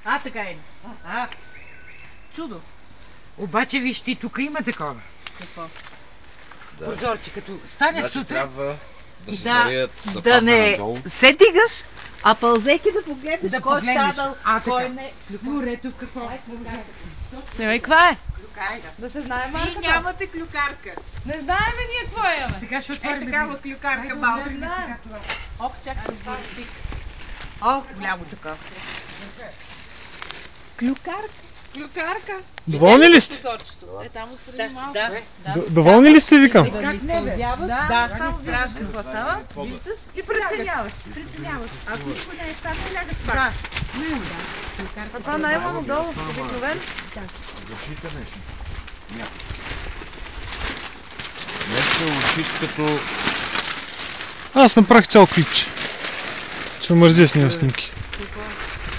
Така е. Чудо. Обаче вижте, тук има такова. Какво? Прозорче, като стане сутрин. Трябва да се зарият Да не се дигаш, а пълзейки да погледнеш Да кой погледнеш. станал, кой не. Морето в какво? Снимай, каква е? Да се знае Вие марката. нямате клюкарка. Не знаем ние какво имаме. Сега ще отворим. Такава клюкарка малка. Ох, чак се това стик. О, голямо така. Клюкарка. Доволни ли сте? Там отстрани малко. Доволни ли сте, викам? Как не бе? Да, Само виждаш какво става и преценяваш. ако никой не е станал, лягат пак. Да. А това най-малко долу, обикновено. Ушите нещо. Нещо ушите като... Аз направих цял клипче. Ще мързя с нея снимки.